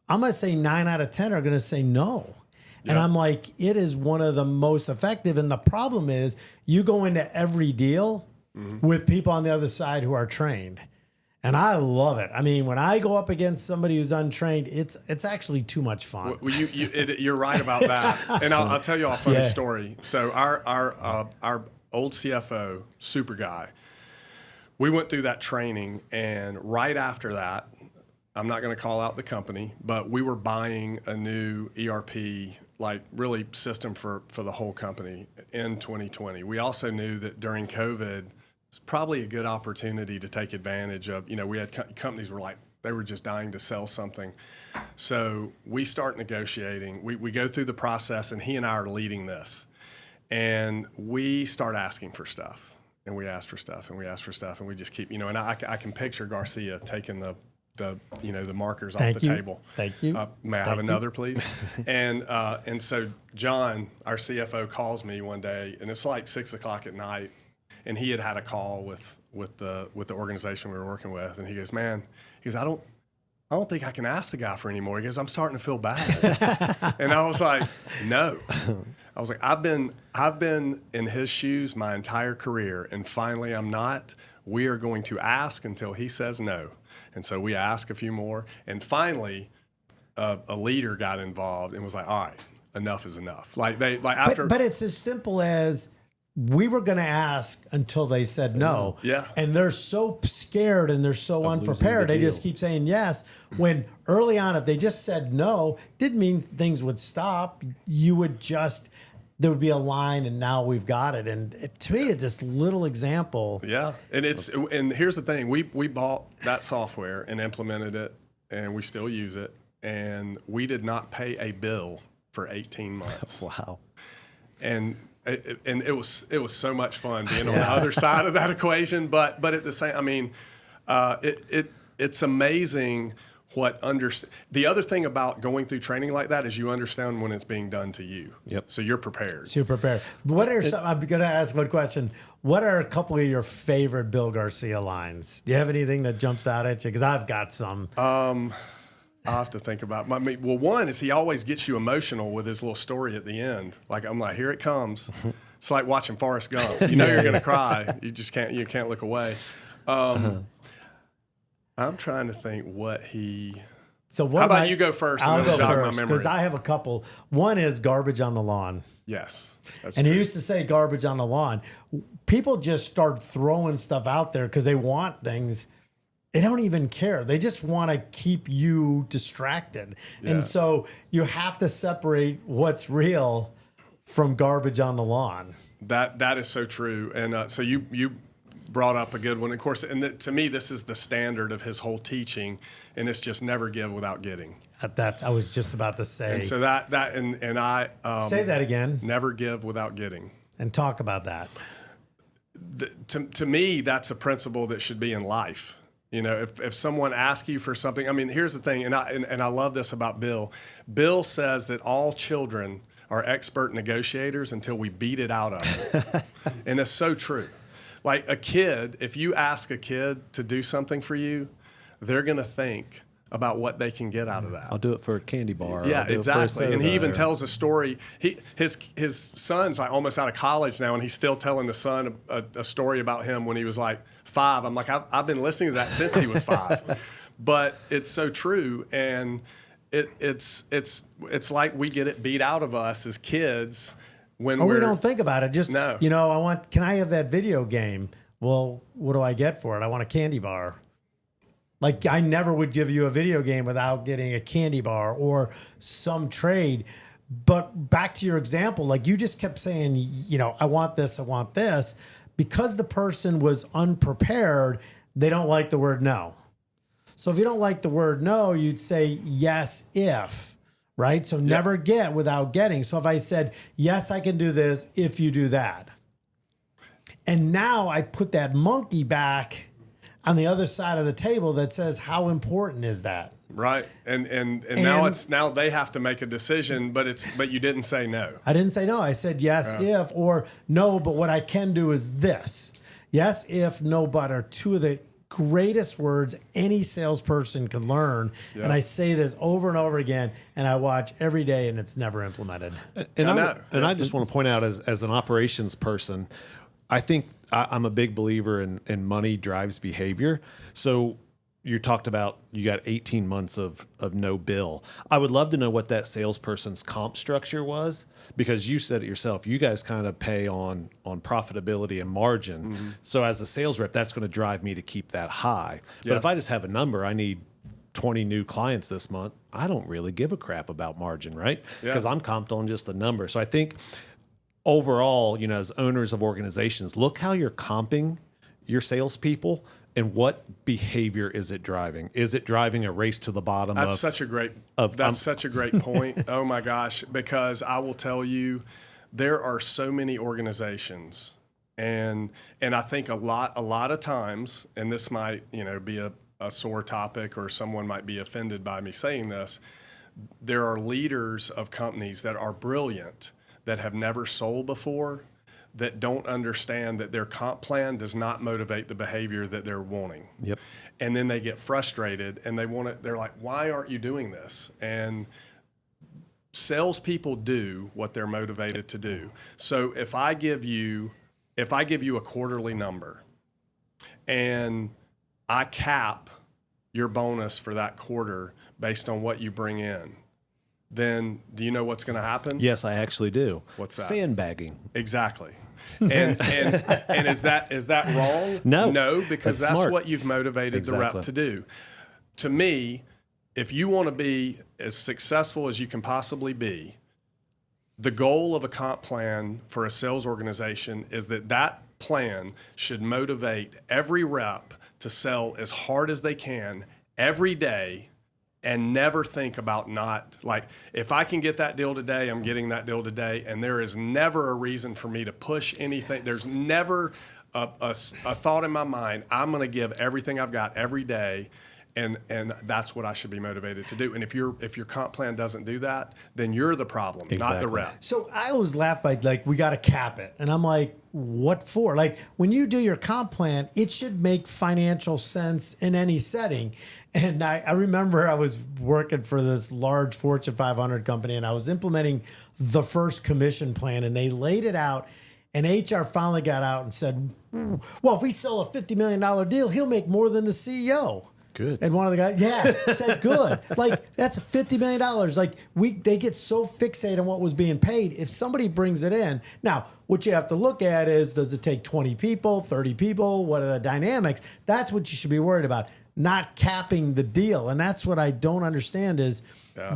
I'm going to say 9 out of 10 are going to say no. And I'm like, it is one of the most effective. And the problem is you go into every deal with people on the other side who are trained. And I love it. I mean, when I go up against somebody who's untrained, it's actually too much fun. Well, you're right about that. And I'll tell you a funny story. So our old CFO, super guy, we went through that training, and right after that, I'm not going to call out the company, but we were buying a new ERP, like really system for the whole company in 2020. We also knew that during COVID, it's probably a good opportunity to take advantage of, you know, we had companies were like, they were just dying to sell something. So we start negotiating. We go through the process, and he and I are leading this. And we start asking for stuff. And we ask for stuff, and we ask for stuff, and we just keep, you know, and I can picture Garcia taking the markers off the table. Thank you. May I have another, please? And so John, our CFO, calls me one day, and it's like 6 o'clock at night, and he had a call with the organization we were working with, and he goes, man, I don't think I can ask the guy for any more. He goes, I'm starting to feel bad. And I was like, no. I was like, I've been in his shoes my entire career, and finally I'm not. We are going to ask until he says no. And so we asked a few more, and finally a leader got involved and was like, all right, enough is enough. But it's as simple as we were going to ask until they said no. Yeah. And they're so scared and they're so unprepared. They just keep saying yes. When early on, if they just said no, didn't mean things would stop. There would be a line, and now we've got it. And to me, it's this little example. Yeah. And here's the thing. We bought that software and implemented it, and we still use it. And we did not pay a bill for 18 months. Wow. And it was so much fun being on the other side of that equation. But at the same, I mean, it's amazing the other thing about going through training like that is you understand when it's being done to you. Yep. So you're prepared. So you're prepared. What are some, I'm going to ask one question. What are a couple of your favorite Bill Garcia lines? Do you have anything that jumps out at you? Because I've got some. I'll have to think about well, one is he always gets you emotional with his little story at the end. Like, I'm like, here it comes. It's like watching Forrest Gump. You know you're going to cry. You just can't look away. I'm trying to think what he. So what How about you go first? I'll And go then jog my first memory. because I have a couple. One is garbage on the lawn. Yes. That's And true. he used to say garbage on the lawn. People just start throwing stuff out there because they want things. They don't even care. They just want to keep you distracted. Yeah. And so you have to separate what's real from garbage on the lawn. That is so true. And so you brought up a good one. Of course, and to me, this is the standard of his whole teaching, and it's just never give without getting. That's I was just about to say. And so and I Say that again never give without getting. and talk about that. To me, that's a principle that should be in life. You know, if someone asks you for something, I mean, here's the thing, and I love this about Bill. Bill says that all children are expert negotiators until we beat it out of them. And it's so true. Like a kid, if you ask a kid to do something for you, they're going to think about what they can get out of that. I'll do it for a candy bar. Yeah, I'll do it for a exactly. And he soda, even or- tells a story. His son's like almost out of college now, and he's still telling the son a story about him when he was like 5. I'm like, I've been listening to that since he was 5. But it's so true, and it's like we get it beat out of us as kids when We don't think about it. Just, No. can I have that video game? Well, what do I get for it? I want a candy bar. Like, I never would give you a video game without getting a candy bar or some trade. But back to your example, like you just kept saying, I want this, I want this. Because the person was unprepared, they don't like the word no. So if you don't like the word no, you'd say yes if, right? So never get without getting. So if I said, yes, I can do this if you do that. And now I put that monkey back on the other side of the table that says, how important is that? Right, and now they have to make a decision, but you didn't say no. I didn't say no. I said yes if, or no, but what I can do is this. Yes if, no but are two of the greatest words any salesperson can learn. Yeah. And I say this over and over again, and I watch every day, and it's never implemented. And I know. I just want to point out as an operations person, I think I'm a big believer in money drives behavior. So you talked about you got 18 months of no bill. I would love to know what that salesperson's comp structure was, because you said it yourself. You guys kind of pay on profitability and margin. Mm-hmm. So as a sales rep, that's going to drive me to keep that high. But Yeah. if I just have a number, I need 20 new clients this month, I don't really give a crap about margin, right? Because I'm comped on just the number. So I think overall, as owners of organizations, look how you're comping your salespeople and what behavior is it driving? Is it driving a race to the bottom? That's such a great point. Oh my gosh, because I will tell you, there are so many organizations, and I think a lot of times, and this might be a sore topic, or someone might be offended by me saying this. There are leaders of companies that are brilliant, that have never sold before, that don't understand that their comp plan does not motivate the behavior that they're wanting. Yep. And then they get frustrated and they're like, why aren't you doing this? And salespeople do what they're motivated to do. So if I give you a quarterly number and I cap your bonus for that quarter based on what you bring in, then do you know what's going to happen? Yes, I actually do. What's that? Sandbagging. Exactly. And is that wrong? No, because that's smart. what you've motivated the rep to do. To me, if you want to be as successful as you can possibly be, the goal of a comp plan for a sales organization is that plan should motivate every rep to sell as hard as they can every day, and never think about not, like, if I can get that deal today, I'm getting that deal today, and there is never a reason for me to push anything. There's never a thought in my mind, I'm going to give everything I've got every day, And that's what I should be motivated to do. And if your comp plan doesn't do that, then you're the problem, not the rep. So I always laugh by like, we got to cap it. And I'm like, what for? Like when you do your comp plan, it should make financial sense in any setting. And I remember I was working for this large Fortune 500 company and I was implementing the first commission plan and they laid it out. And HR finally got out and said, well, if we sell a $50 million deal, he'll make more than the CEO. Good. And one of the guys, said good. Like that's $50 million. Like they get so fixated on what was being paid. If somebody brings it in, now what you have to look at is, does it take 20 people, 30 people? What are the dynamics? That's what you should be worried about, not capping the deal. And that's what I don't understand is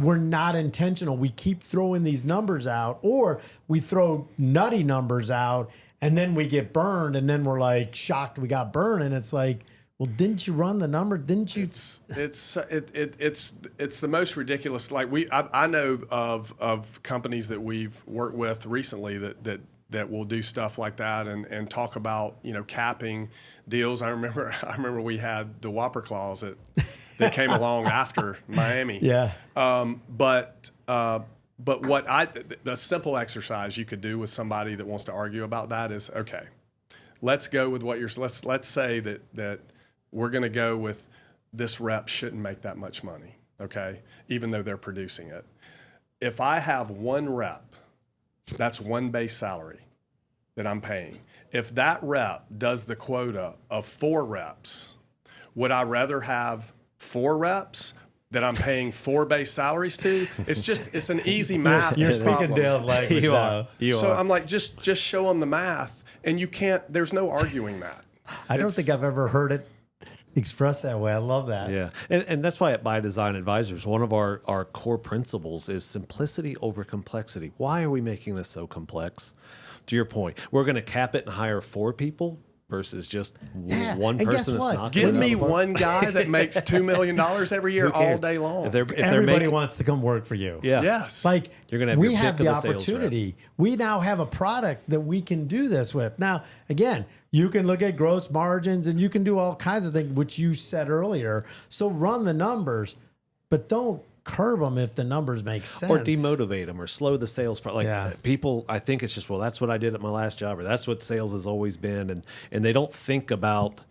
we're not intentional. We keep throwing these numbers out, or we throw nutty numbers out and then we get burned and then we're like shocked we got burned. And it's like, well, didn't you run the number? Didn't you? It's the most ridiculous. Like I know of companies that we've worked with recently that will do stuff like that and talk about, you know, capping deals. I remember we had the Whopper clause that came along after Miami. Yeah. But what the simple exercise you could do with somebody that wants to argue about that is, okay, let's go with what let's say that we're going to go with this rep shouldn't make that much money, okay, even though they're producing it. If I have one rep, that's one base salary that I'm paying. If that rep does the quota of 4 reps, would I rather have 4 reps that I'm paying 4 base salaries to? It's an easy math. You're speaking Dale's language. You are. I'm like, just show them the math, and you can't. There's no arguing that. I don't think I've ever heard it expressed that way. I love that. Yeah. And that's why at By Design Advisors, one of our core principles is simplicity over complexity. Why are we making this so complex? To your point, we're going to cap it and hire 4 people versus just one and person guess that's what? not Give gonna me know the one guy that makes $2 million every year all day long. If they're Everybody making, wants to come work for you. yeah. Yes. Like You're gonna have we your have pick the of the sales opportunity. reps. We now have a product that we can do this with. Now, again, you can look at gross margins and you can do all kinds of things, which you said earlier. So run the numbers, but don't curb them if the numbers make sense. Or demotivate them or slow the sales. Yeah. People, I think it's just, well, that's what I did at my last job, or that's what sales has always been. And they don't think about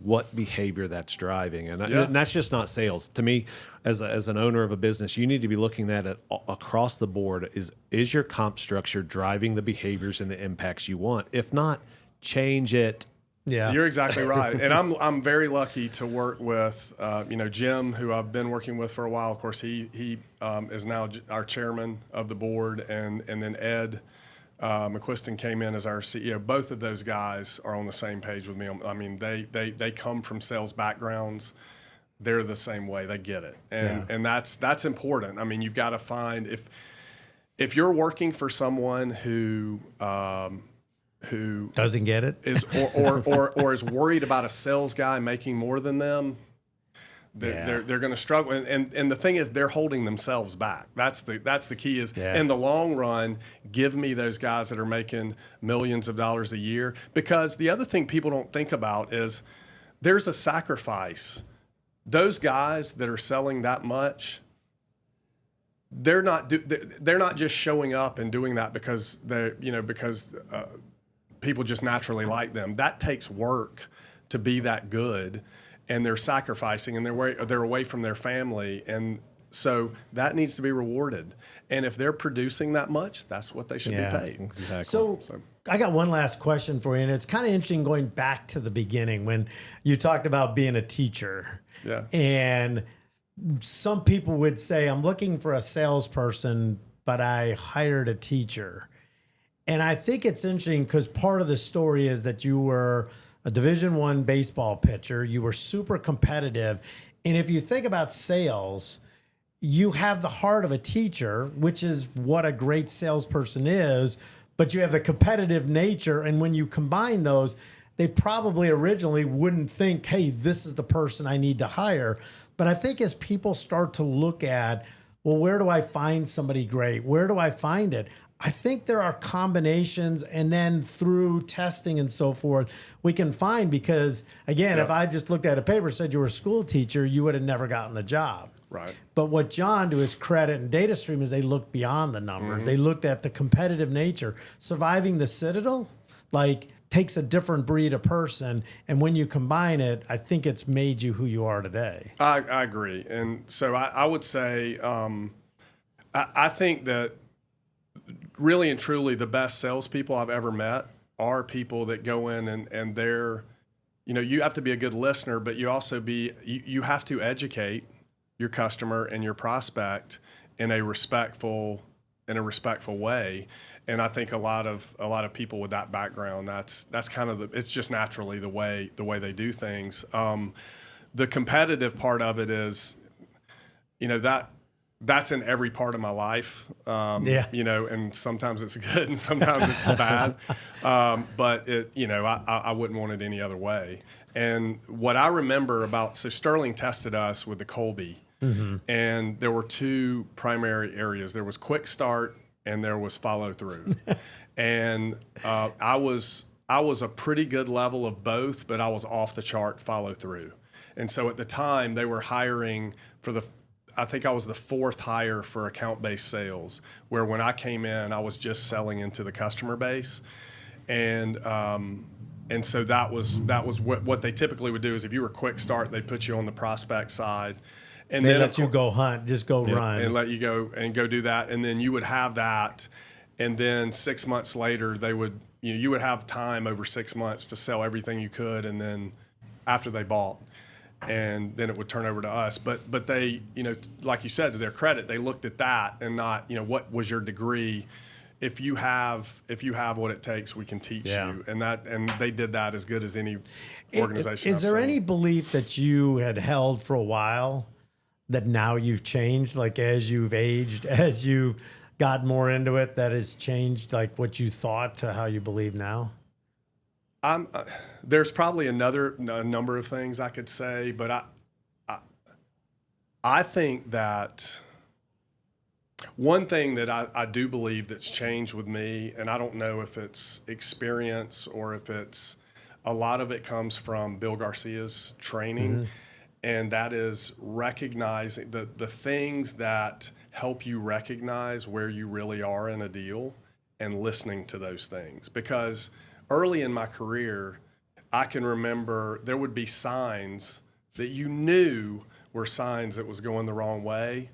what behavior that's driving. And that's just not sales. To me, as an owner of a business, you need to be looking at it across the board. Is your comp structure driving the behaviors and the impacts you want? If not, change it. Yeah, You're exactly right. And I'm very lucky to work with, Jim, who I've been working with for a while. Of course, he is now our chairman of the board, and then Ed McQuiston came in as our CEO. Both of those guys are on the same page with me. I mean, they come from sales backgrounds. They're the same way. They get it, and that's important. I mean, you've got to find if you're working for someone who doesn't get it is or is worried about a sales guy making more than them, they're going to struggle. And the thing is, they're holding themselves back. That's the key. Is in the long run, give me those guys that are making millions of dollars a year. Because the other thing people don't think about is there's a sacrifice. Those guys that are selling that much, they're not just showing up and doing that because people just naturally like them. That takes work to be that good, and they're sacrificing, and they're away from their family, and so that needs to be rewarded. And if they're producing that much, that's what they should be paid. Exactly. So I got one last question for you, and it's kind of interesting going back to the beginning when you talked about being a teacher. Yeah. And some people would say, I'm looking for a salesperson, but I hired a teacher. And I think it's interesting because part of the story is that you were a Division I baseball pitcher. You were super competitive. And if you think about sales, you have the heart of a teacher, which is what a great salesperson is, but you have the competitive nature. And when you combine those, they probably originally wouldn't think, hey, this is the person I need to hire. But I think as people start to look at, well, where do I find somebody great? Where do I find it? I think there are combinations, and then through testing and so forth, we can find, because again, if I just looked at a paper, said you were a school teacher, you would have never gotten the job. Right. But what John, to his credit, and Data Stream is they looked beyond the numbers. They looked at the competitive nature. Surviving the Citadel, like, takes a different breed of person. And when you combine it, I think it's made you who you are today. I agree. And so I would say, I think that really and truly the best salespeople I've ever met are people that go in and they're, you have to be a good listener, but you also you have to educate your customer and your prospect in a respectful way. And I think a lot of people with that background, that's kind of it's just naturally the way they do things. The competitive part of it is, that's in every part of my life. And sometimes it's good and sometimes it's bad. But I wouldn't want it any other way. And what I remember so Sterling tested us with the Colby, and there were two primary areas. There was quick start and there was follow through. And I was a pretty good level of both, but I was off the chart follow through. And so at the time they were hiring I think I was the fourth hire for account-based sales, where when I came in, I was just selling into the customer base. And so that was what they typically would do is if you were quick start, they'd put you on the prospect side. And They then let you go hunt, just go run. And let you go do that. And then you would have that. And then 6 months later, you would have time over 6 months to sell everything you could. And then after they bought, and then it would turn over to us. But they, like you said, to their credit, they looked at that and not, what was your degree? If you have what it takes, we can teach you. And they did that as good as any organization. Is there any belief that you had held for a while that now you've changed, like as you've aged, as you've gotten more into it, that has changed like what you thought to how you believe now? There's probably a number of things I could say, but I think that one thing that I do believe that's changed with me, and I don't know if it's experience or if it's a lot of it comes from Bill Garcia's training, and that is recognizing the things that help you recognize where you really are in a deal and listening to those things. Because early in my career, I can remember there would be signs that you knew were signs that was going the wrong way,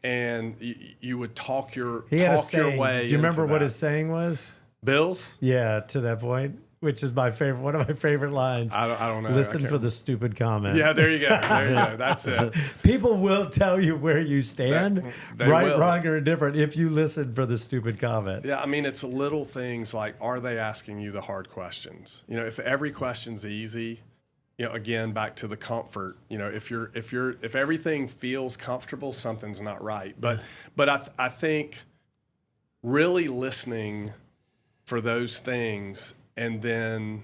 and you would talk your way. Do you remember into what that. his saying was? Bill's? Yeah, to that point, which is my favorite. One of my favorite lines. I don't know. Listen for the stupid comment. Yeah, there you go. There you go. That's it. People will tell you where you stand, They right, will. wrong, or indifferent, if you listen for the stupid comment. Yeah, I mean, it's little things like, are they asking you the hard questions? If every question's easy, again, back to the comfort. If everything feels comfortable, something's not right. But I think really listening for those things and then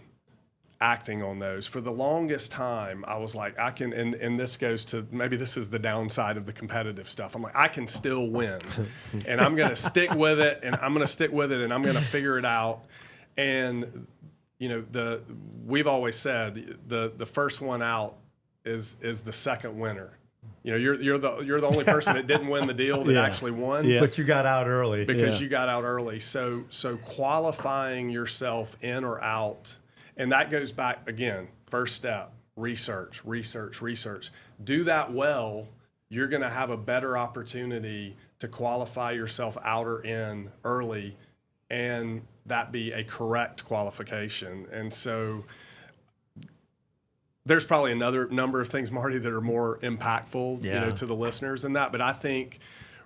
acting on those. For the longest time, I was like, I can, and this goes to, maybe this is the downside of the competitive stuff. I'm like, I can still win, and I'm going to stick with it, and I'm going to figure it out. And, we've always said the first one out is the second winner. You're the only person that didn't win the deal that actually won. Yeah. But you got out early. Because you got out early. So qualifying yourself in or out, and that goes back, again, first step, research. Do that well, you're going to have a better opportunity to qualify yourself out or in early, and that be a correct qualification. And so there's probably another number of things, Marty, that are more impactful, to the listeners than that. But I think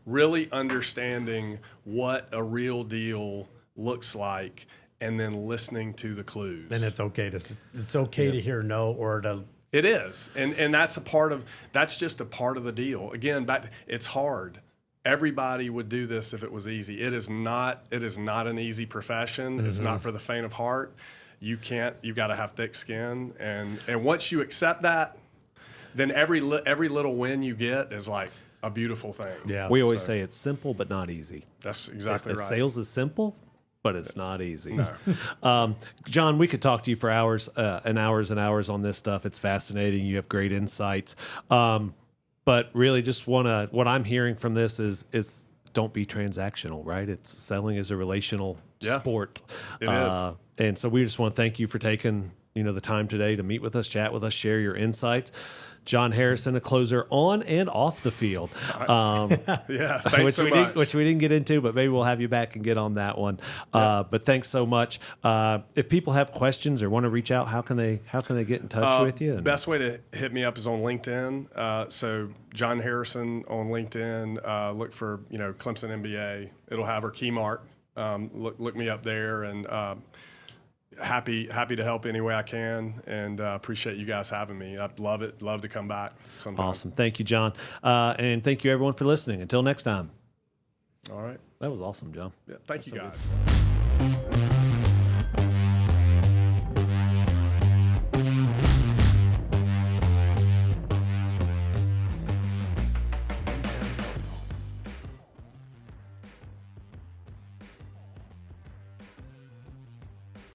really understanding what a real deal looks like, and then listening to the clues. Then it's okay to hear no or to. It is, and that's just a part of the deal. Again, it's hard. Everybody would do this if it was easy. It is not an easy profession. It's not for the faint of heart. You've got to have thick skin, and once you accept that, then every little win you get is like, a beautiful thing. Yeah. We always say it's simple but not easy. That's exactly right. Sales is simple, but it's not easy. No. John, we could talk to you for hours and hours and hours on this stuff. It's fascinating. You have great insights. But really just what I'm hearing from this is don't be transactional, right? It's selling is a relational sport. It is. And so we just want to thank you for taking, the time today to meet with us, chat with us, share your insights. John Harrison, a closer on and off the field. Yeah, thanks so much. Which we didn't get into, but maybe we'll have you back and get on that one. But thanks so much. If people have questions or want to reach out, how can they get in touch with you? The best way to hit me up is on LinkedIn. So John Harrison on LinkedIn. Look for Clemson MBA. It'll have our KeyMark. Look me up there, and happy to help any way I can, and appreciate you guys having me. I'd love it. Love to come back sometime. Awesome. Thank you, John. And thank you, everyone, for listening. Until next time. All right. That was awesome, John. Yeah, thank you, guys. Good stuff.